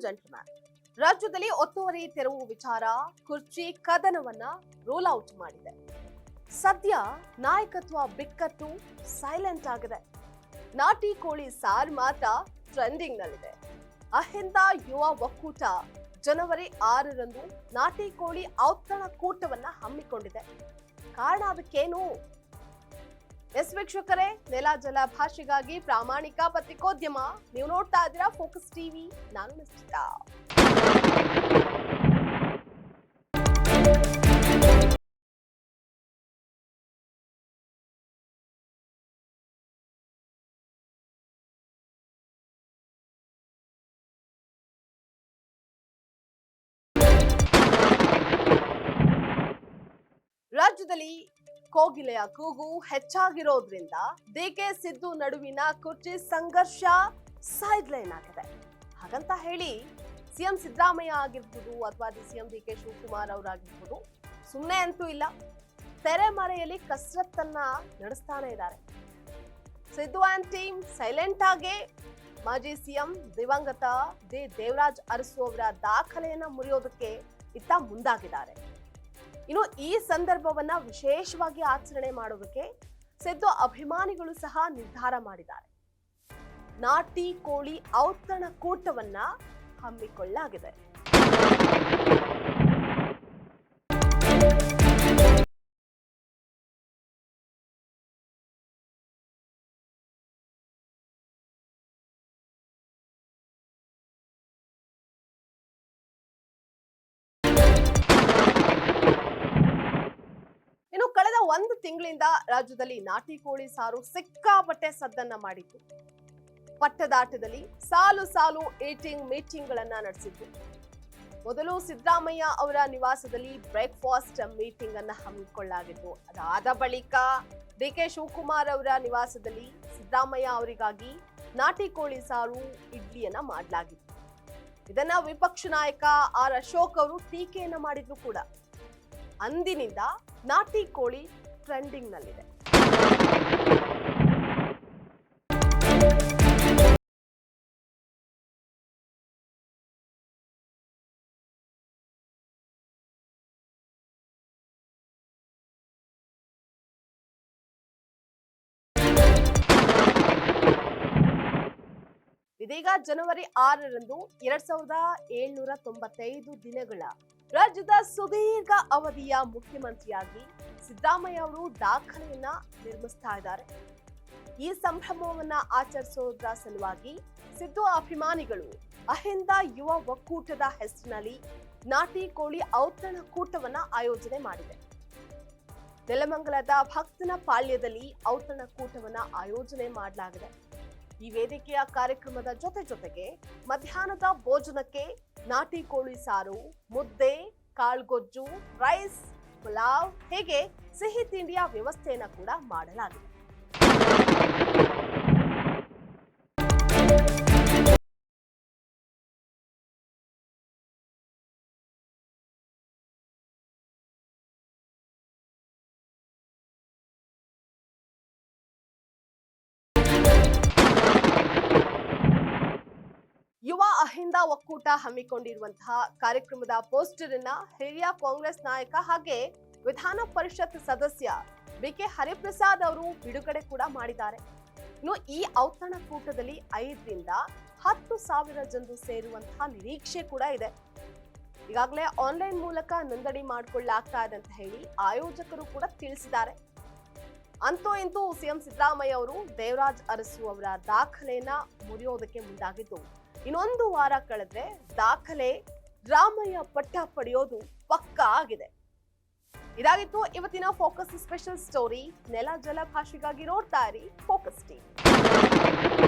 Gentleman, ರಾಜ್ಯದಲ್ಲಿ ಒತ್ತುವರಿ ತೆರವು ವಿಚಾರ ಕುರ್ಚಿ ಕದನವನ್ನ ರೂಲ್ ಔಟ್ ಮಾಡಿದೆ. ಸದ್ಯ ನಾಯಕತ್ವ ಬಿಕ್ಕಟ್ಟು ಸೈಲೆಂಟ್ ಆಗಿದೆ. ನಾಟಿ ಕೋಳಿ ಸಾರ್ ಮಾತ್ರ ಟ್ರೆಂಡಿಂಗ್ ನಲ್ಲಿದೆ. ಅಹಿಂದ ಯುವ ಒಕ್ಕೂಟ ಜನವರಿ 6ರಂದು ನಾಟಿ ಕೋಳಿ ಔತಣಕೂಟವನ್ನ ಹಮ್ಮಿಕೊಂಡಿದೆ. ಕಾರಣ ಅದಕ್ಕೇನು? ಎಸ್ ವೀಕ್ಷಕರೇ, ನೆಲ ಜಲ ಭಾಷೆಗಾಗಿ ಪ್ರಾಮಾಣಿಕ ಪತ್ರಿಕೋದ್ಯಮ. ನೀವು ನೋಡ್ತಾ ಇದ್ದೀರಾ ಫೋಕಸ್ ಟಿವಿ. ನಾನು ನಿಶ್ಚಿತ. ರಾಜ್ಯದಲ್ಲಿ ಕೋಗಿಲೆಯ ಕೂಗು ಹೆಚ್ಚಾಗಿರೋದ್ರಿಂದ ಡಿಕೆ ಸಿದ್ದು ನಡುವಿನ ಕುರ್ಚಿ ಸಂಘರ್ಷ ಸೈಡ್ ಲೈನ್ ಆಗಿದೆ. ಹಾಗಂತ ಹೇಳಿ ಸಿಎಂ ಸಿದ್ದರಾಮಯ್ಯ ಆಗಿರ್ಬೋದು ಅಥವಾ ಸಿಎಂ ಡಿಕೆ ಶಿವಕುಮಾರ್ ಅವರಾಗಿರ್ಬೋದು ಸುಮ್ಮನೆ ಅಂತೂ ಇಲ್ಲ. ತೆರೆಮರೆಯಲ್ಲಿ ಕಸರತ್ತನ್ನ ನಡೆಸ್ತಾನೆ ಇದ್ದಾರೆ. ಸಿದ್ದು ಅಂಡ್ ಟೀಮ್ ಸೈಲೆಂಟ್ ಆಗಿ ಮಾಜಿ ಸಿಎಂ ದಿವಂಗತ ದೇವರಾಜ್ ಅರಸು ಅವರ ದಾಖಲೆಯನ್ನ ಮುರಿಯೋದಕ್ಕೆ ಇತ್ತ ಮುಂದಾಗಿದ್ದಾರೆ. ಇನ್ನು ಈ ಸಂದರ್ಭವನ್ನ ವಿಶೇಷವಾಗಿ ಆಚರಣೆ ಮಾಡೋದಕ್ಕೆ ಸಿದ್ದು ಅಭಿಮಾನಿಗಳು ಸಹ ನಿರ್ಧಾರ ಮಾಡಿದ್ದಾರೆ. ನಾಟಿ ಕೋಳಿ ಔತಣಕೂಟವನ್ನ ಹಮ್ಮಿಕೊಳ್ಳಲಾಗಿದೆ. ಇನ್ನು ಕಳೆದ 1 ತಿಂಗಳಿಂದ ರಾಜ್ಯದಲ್ಲಿ ನಾಟಿ ಕೋಳಿ ಸಾರು ಸಿಕ್ಕಾಪಟ್ಟೆ ಸದ್ದನ್ನ ಮಾಡಿತ್ತು. ಪಟ್ಟದಾಟದಲ್ಲಿ ಸಾಲು ಸಾಲು ಮೀಟಿಂಗ್ ಗಳನ್ನ ನಡೆಸಿತ್ತು. ಮೊದಲು ಸಿದ್ದರಾಮಯ್ಯ ಅವರ ನಿವಾಸದಲ್ಲಿ ಬ್ರೇಕ್ಫಾಸ್ಟ್ ಮೀಟಿಂಗ್ ಅನ್ನ ಹಮ್ಮಿಕೊಳ್ಳಲಾಗಿತ್ತು. ಅದಾದ ಬಳಿಕ ಡಿಕೆ ಶಿವಕುಮಾರ್ ಅವರ ನಿವಾಸದಲ್ಲಿ ಸಿದ್ದರಾಮಯ್ಯ ಅವರಿಗಾಗಿ ನಾಟಿ ಕೋಳಿ ಸಾರು ಇಡ್ಲಿಯನ್ನ ಮಾಡಲಾಗಿತ್ತು. ಇದನ್ನ ವಿಪಕ್ಷ ನಾಯಕ ಆರ್ ಅಶೋಕ್ ಅವರು ಟೀಕೆಯನ್ನ ಮಾಡಿದ್ರು ಕೂಡ. ಅಂದಿನಿಂದ ನಾಟಿ ಕೋಳಿ ಟ್ರೆಂಡಿಂಗ್ ನಲ್ಲಿದೆ. ಇದೀಗ ಜನವರಿ 6ರಂದು 2795 ದಿನಗಳ ರಾಜ್ಯದ ಸುದೀರ್ಘ ಅವಧಿಯ ಮುಖ್ಯಮಂತ್ರಿಯಾಗಿ ಸಿದ್ದರಾಮಯ್ಯ ಅವರು ದಾಖಲೆಯನ್ನ ನಿರ್ಮಿಸ್ತಾ ಇದ್ದಾರೆ. ಈ ಸಂಭ್ರಮವನ್ನ ಆಚರಿಸೋದ್ರ ಸಲುವಾಗಿ ಸಿದ್ದು ಅಭಿಮಾನಿಗಳು ಅಹಿಂದ ಯುವ ಒಕ್ಕೂಟದ ಹೆಸರಿನಲ್ಲಿ ನಾಟಿ ಕೋಳಿ ಔತಣಕೂಟವನ್ನ ಆಯೋಜನೆ ಮಾಡಿದೆ. ನೆಲಮಂಗಲದ ಭಕ್ತನ ಪಾಳ್ಯದಲ್ಲಿ ಔತಣಕೂಟವನ್ನ ಆಯೋಜನೆ ಮಾಡಲಾಗಿದೆ. ಈ ವೇದಿಕೆಯ ಕಾರ್ಯಕ್ರಮದ ಜೊತೆಗೆ ಮಧ್ಯಾಹ್ನದ ಭೋಜನಕ್ಕೆ ನಾಟಿ ಕೋಳಿ ಸಾರು, ಮುದ್ದೆ, ಕಾಳ್ಗೊಜ್ಜು, ರೈಸ್, ಪುಲಾವ್ ಹೀಗೆ ಸಿಹಿ ತಿಂಡಿಯ ವ್ಯವಸ್ಥೆಯನ್ನ ಕೂಡ ಮಾಡಲಾಗಿದೆ. ಯುವ ಅಹಿಂದ ಒಕ್ಕೂಟ ಹಮ್ಮಿಕೊಂಡಿರುವಂತಹ ಕಾರ್ಯಕ್ರಮದ ಪೋಸ್ಟರ್ ಅನ್ನ ಹಿರಿಯ ಕಾಂಗ್ರೆಸ್ ನಾಯಕ ಹಾಗೆ ವಿಧಾನ ಪರಿಷತ್ ಸದಸ್ಯ ಬಿಕೆ ಹರಿಪ್ರಸಾದ್ ಅವರು ಬಿಡುಗಡೆ ಕೂಡ ಮಾಡಿದ್ದಾರೆ. ಇನ್ನು ಈ ಔತಣಕೂಟದಲ್ಲಿ 5ರಿಂದ 10,000 ಜನರು ಸೇರುವಂತಹ ನಿರೀಕ್ಷೆ ಕೂಡ ಇದೆ. ಈಗಾಗಲೇ ಆನ್ಲೈನ್ ಮೂಲಕ ನೋಂದಣಿ ಮಾಡಿಕೊಳ್ಳಲಾಗ್ತಾ ಇದೆ ಅಂತ ಹೇಳಿ ಆಯೋಜಕರು ಕೂಡ ತಿಳಿಸಿದ್ದಾರೆ. ಅಂತೂ ಇಂತೂ ಸಿಎಂ ಸಿದ್ದರಾಮಯ್ಯ ಅವರು ದೇವರಾಜ್ ಅರಸು ಅವರ ದಾಖಲೆಯನ್ನ ಮುರಿಯೋದಕ್ಕೆ ಮುಂದಾಗಿದ್ದು, ಇನ್ನೊಂದು ವಾರ ಕಳೆದ್ರೆ ದಾಖಲೆ ರಾಮಯ್ಯ ಪಟ್ಟ ಪಡೆಯೋದು ಪಕ್ಕಾ ಆಗಿದೆ. ಇದಾಗಿತ್ತು ಇವತ್ತಿನ ಫೋಕಸ್ ಸ್ಪೆಷಲ್ ಸ್ಟೋರಿ. ನೆಲ ಜಲ ಭಾಷೆಗಾಗಿ ನೋಡ್ತಾ ಇರಿ ಫೋಕಸ್ ಟಿವಿ.